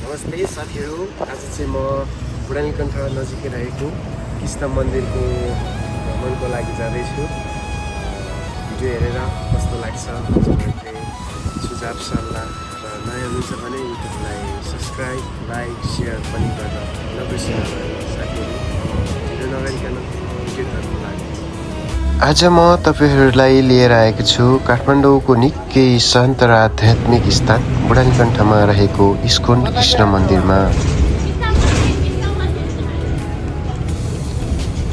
नमस्ते साथीहरू, आज चाहिँ म बुढानीकण्ठ नजिकै रहेको कृष्ण मन्दिरको भ्रमणको लागि जाँदैछु। भिडियो हेरेर कस्तो लाग्छ हजुरहरूले सुझाव सल्लाह र नयाँ हुनुहुन्छ भने युट्युबलाई सब्सक्राइब लाइक सेयर पनि गर्न नबिर्सनु साथीहरू। ढिलो नगरिकन भिडियोतर्फ लाग्नु। आज म तपाईहरुलाई लिएर आएको छु काठमाडौँको निकै शान्त र आध्यात्मिक स्थान बुढानीकण्ठमा रहेको इस्कोन कृष्ण मन्दिरमा।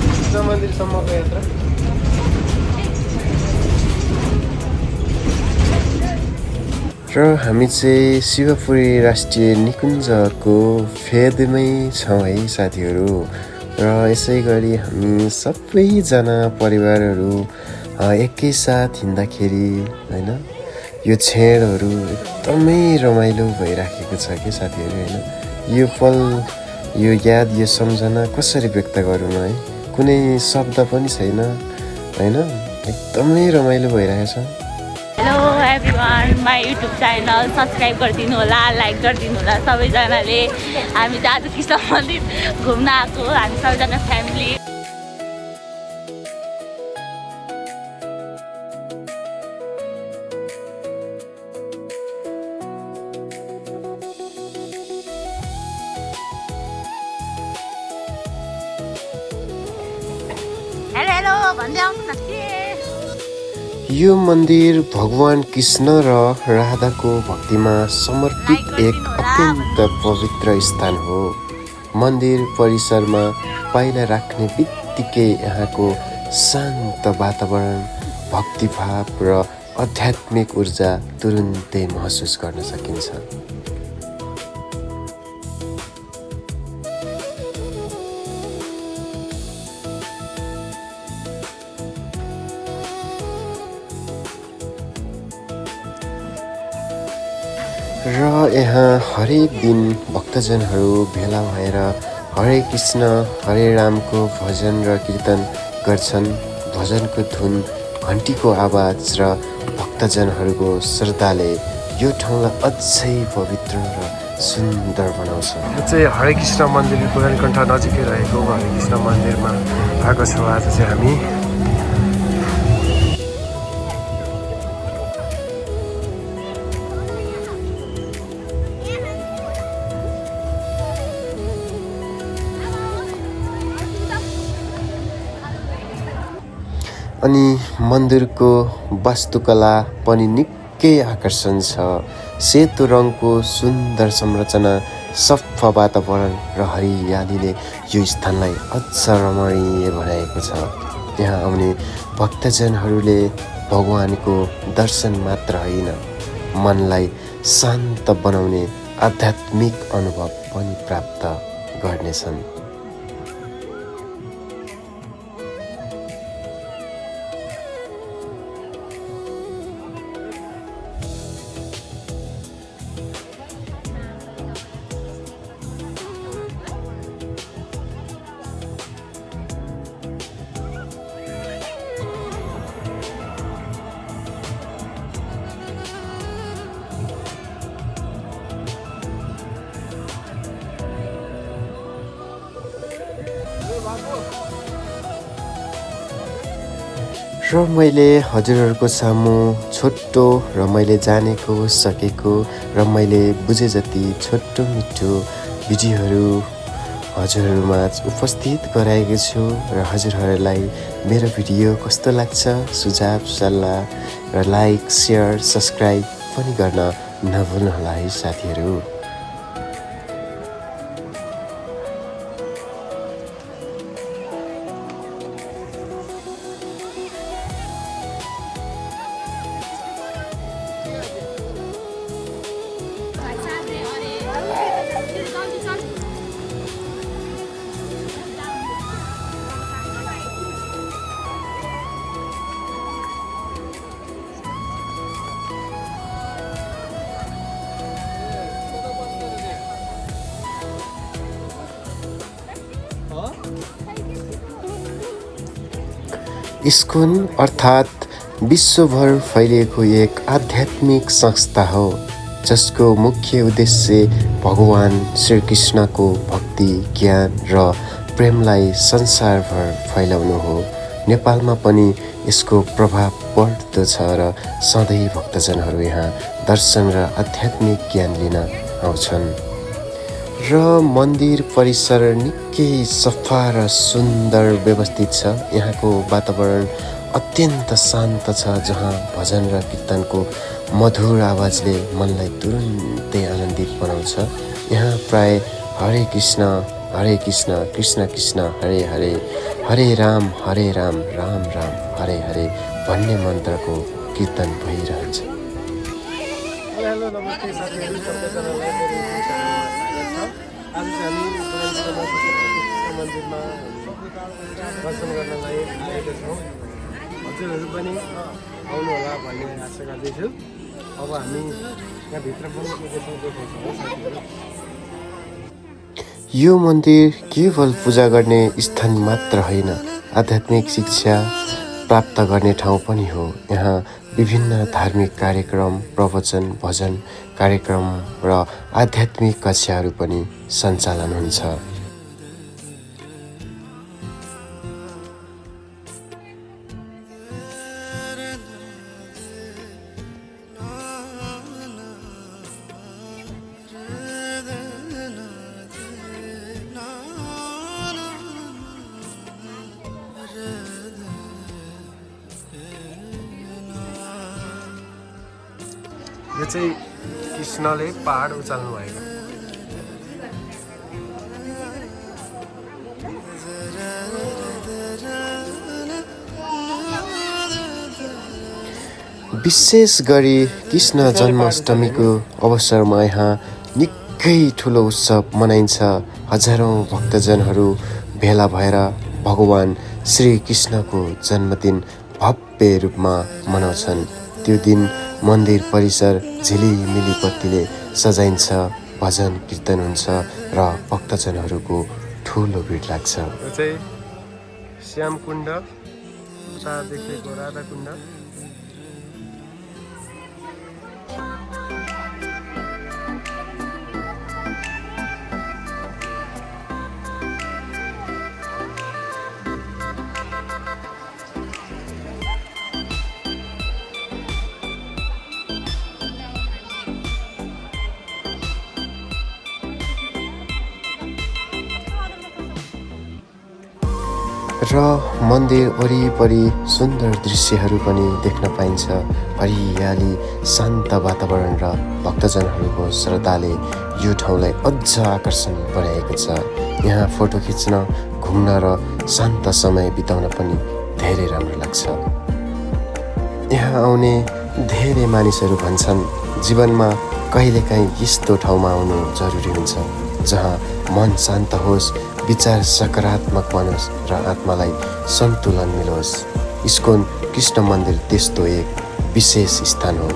कृष्ण मन्दिरसम्मको यात्रा र हामी चाहिँ शिवपुरी राष्ट्रिय निकुञ्जको फेदमै छौँ है साथीहरू। र यसै गरी हामी सबैजना परिवारहरू एकैसाथ हिँड्दाखेरि हैन यो क्षणहरू एकदमै रमाइलो भइराखेको छ के साथीहरू हैन। यो पल यो याद यो सम्झना कसरी व्यक्त गरौँ है, कुनै शब्द पनि छैन हैन, एकदमै रमाइलो भइरहेछ। Hello everyone, my YouTube channel subscribe गरिदिनु होला, लाइक गरिदिनु होला सबैजनाले। हामी चाहिँ आज कृष्ण मन्दिर घुम्न आएको, हामी सबैजना फ्यामिली। हेलो हेलो भन्दै आउनु न के। यो मन्दिर भगवान कृष्ण र राधाको भक्तिमा समर्पित एक अत्यन्त पवित्र स्थान हो। मन्दिर परिसरमा पाइला राख्ने बित्तिकै यहाँको शान्त वातावरण, भक्तिभाव र आध्यात्मिक ऊर्जा तुरुन्तै महसुस गर्न सकिन्छ। र यहाँ हरेक दिन भक्तजनहरू भेला भएर हरे कृष्ण हरे रामको भजन र कीर्तन गर्छन्। भजनको धुन, घन्टीको आवाज र भक्तजनहरूको श्रद्धाले यो ठाउँलाई अझै पवित्र र सुन्दर बनाउँछ। यो चाहिँ हरे कृष्ण मन्दिर बुढानीकण्ठ नजिकै रहेको हरे कृष्ण मन्दिरमा आएको छौँ आज चाहिँ हामी। अनि मन्दिरको वास्तुकला पनि निकै आकर्षण छ। सेतो रङको सुन्दर संरचना, सफा वातावरण र हरियालीले यो स्थानलाई अझ रमणीय बनाएको छ। यहाँ आउने भक्तजनहरूले भगवानको दर्शन मात्र होइन, मनलाई शान्त बनाउने आध्यात्मिक अनुभव पनि प्राप्त गर्नेछन्। र मैले हजुरहरूको सामु छोटो र मैले जानेको सकेको र मैले बुझे जति छोटो मिठो भिडियोहरू हजुरहरूमा उपस्थित गराएको छु। र हजुरहरूलाई मेरो भिडियो कस्तो लाग्छ सुझाव सल्लाह र लाइक सेयर सब्सक्राइब पनि गर्न नभुल्नुहोला है साथीहरू। इस्कोन अर्थात् विश्वभर फैलिएको एक आध्यात्मिक संस्था हो। जसको मुख्य उद्देश्य भगवान श्रीकृष्णको भक्ति, ज्ञान र प्रेमलाई संसारभर फैलाउनु हो। नेपालमा पनि यसको प्रभाव बढ्दो छ र सधैँ भक्तजनहरू यहाँ दर्शन र आध्यात्मिक ज्ञान लिन आउँछन्। र मन्दिर परिसर निकै सफा र सुन्दर व्यवस्थित छ। यहाँको वातावरण अत्यन्त शान्त छ, जहाँ भजन र कीर्तनको मधुर आवाजले मनलाई तुरुन्तै आनन्दित बनाउँछ। यहाँ प्राय हरे कृष्ण कृष्ण कृष्ण हरे हरे, हरे राम राम राम हरे हरे भन्ने मन्त्रको कीर्तन भइरहन्छ। हेलो नमस्ते साथीहरू, सबैजनालाई मेरो स्वागत छ। आज चाहिँ हामी कृष्ण मन्दिरमा दर्शन गर्नलाई आएका छौँ। हजुरहरू पनि आउनु होला भन्ने आशा गर्दैछु। अब हामी यहाँभित्र पनि देख्छौँ साथीहरू। यो मन्दिर केवल पूजा गर्ने स्थान मात्र होइन, आध्यात्मिक शिक्षा प्राप्त गर्ने ठाउँ पनि हो। यहाँ विभिन्न धार्मिक कार्यक्रम, प्रवचन, भजन कार्यक्रम र आध्यात्मिक कक्षाहरू पनि सञ्चालन हुन्छ। यो चाहिँ कृष्णले पहाड उचाल्नु भएको। विशेष गरी कृष्ण जन्माष्टमीको अवसरमा यहाँ निकै ठुलो उत्सव मनाइन्छ। हजारौँ भक्तजनहरू भेला भएर भगवान श्री कृष्णको जन्मदिन भव्य रूपमा मनाउँछन्। त्यो दिन मन्दिर परिसर झिलिमिली बत्तीले सजाइन्छ, भजन कीर्तन हुन्छ र भक्तजनहरूको ठुलो भिड लाग्छ। यो चाहिँ श्याम कुण्ड, उता देखेको राधा कुण्ड। र मन्दिर वरिपरि सुन्दर दृश्यहरू पनि देख्न पाइन्छ। हरियाली, शान्त वातावरण र भक्तजनहरूको श्रद्धाले यो ठाउँलाई अझ आकर्षण बनाएको छ। यहाँ फोटो खिच्न, घुम्न र शान्त समय बिताउन पनि धेरै राम्रो लाग्छ। यहाँ आउने धेरै मानिसहरू भन्छन् जीवनमा कहिलेकाहीँ यस्तो ठाउँमा आउनु जरुरी हुन्छ जहाँ मन शान्त होस्, विचार सकारात्मक बनोस् र आत्मालाई सन्तुलन मिलोस्। इस्कन कृष्ण मन्दिर त्यस्तो एक विशेष स्थान हो।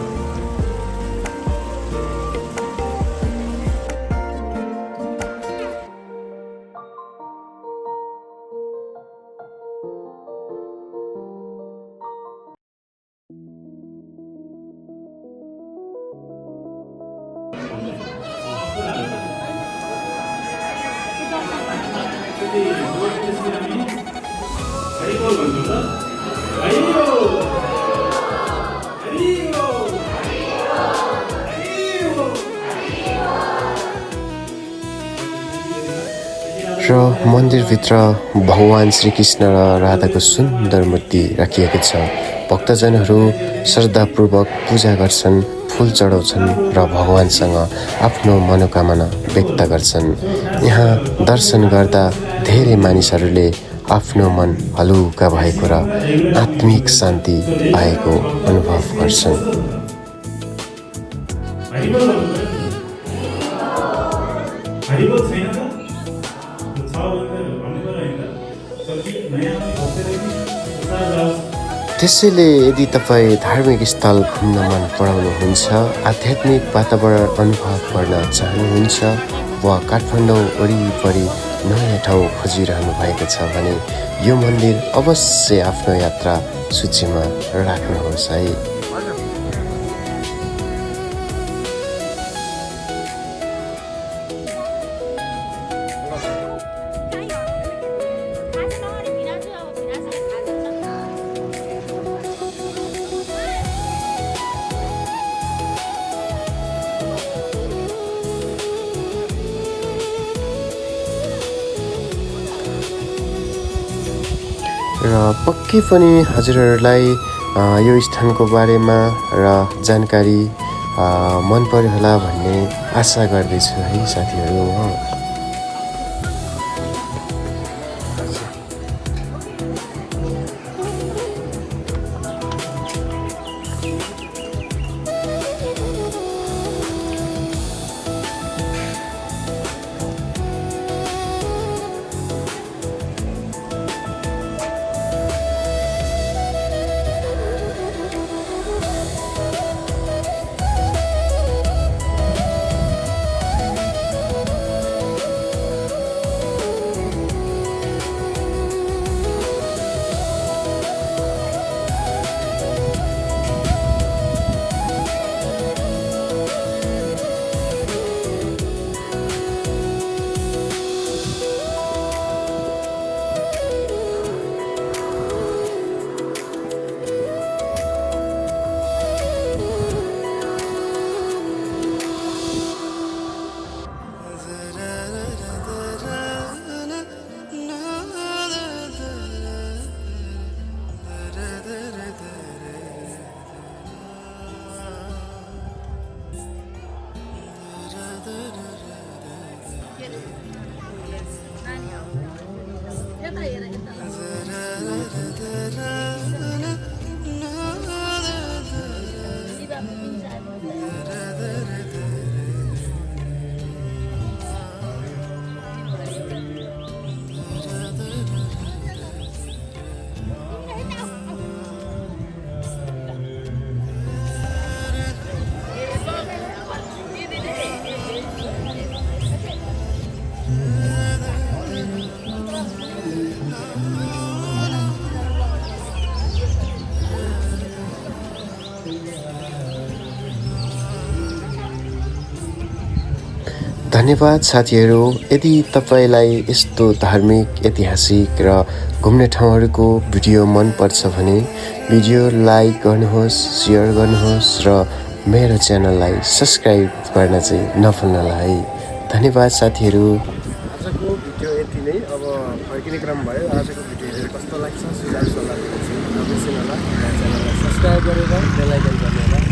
र मन्दिरभित्र भगवान श्रीकृष्ण र राधाको सुन्दर मूर्ति राखिएको छ। भक्तजनहरू श्रद्धापूर्वक पूजा गर्छन्, फुल चढाउँछन् र भगवानसँग आफ्नो मनोकामना व्यक्त गर्छन्। यहाँ दर्शन गर्दा धेरै मानिसहरूले आफ्नो मन हलुका भएको र आत्मिक शान्ति पाएको अनुभव गर्छन्। त्यसैले यदि तपाईँ धार्मिक स्थल घुम्न मन पराउनुहुन्छ, आध्यात्मिक वातावरण अनुभव गर्न चाहनुहुन्छ वा काठमाडौँ वरिपरि नयाँ ठाउँ खोजिरहनु भएको छ भने यो मन्दिर अवश्य आफ्नो यात्रा सूचीमा राख्नुहोस् है। र पक्कै पनि हजुरहरूलाई यो स्थानको बारेमा र जानकारी मन पर्यो होला भन्ने आशा गर्दैछु है साथीहरू म। धन्यवाद साथीहरू। यदि तपाईँलाई यस्तो धार्मिक, ऐतिहासिक र घुम्ने ठाउँहरूको भिडियो मन पर्छ भने भिडियो लाइक गर्नुहोस्, सेयर गर्नुहोस् र मेरो च्यानललाई सब्स्क्राइब गर्न चाहिँ नभुल्नुहोला है। धन्यवाद साथीहरू। आजको भिडियो यति नै। अब फर्किने क्रम भयो। आजको भिडियो हेरेर कस्तो लाग्छ सुझाव सल्लाह दिनुहोस्। च्यानललाई सब्स्क्राइब गरेर बेल आइकन गर्नुहोला।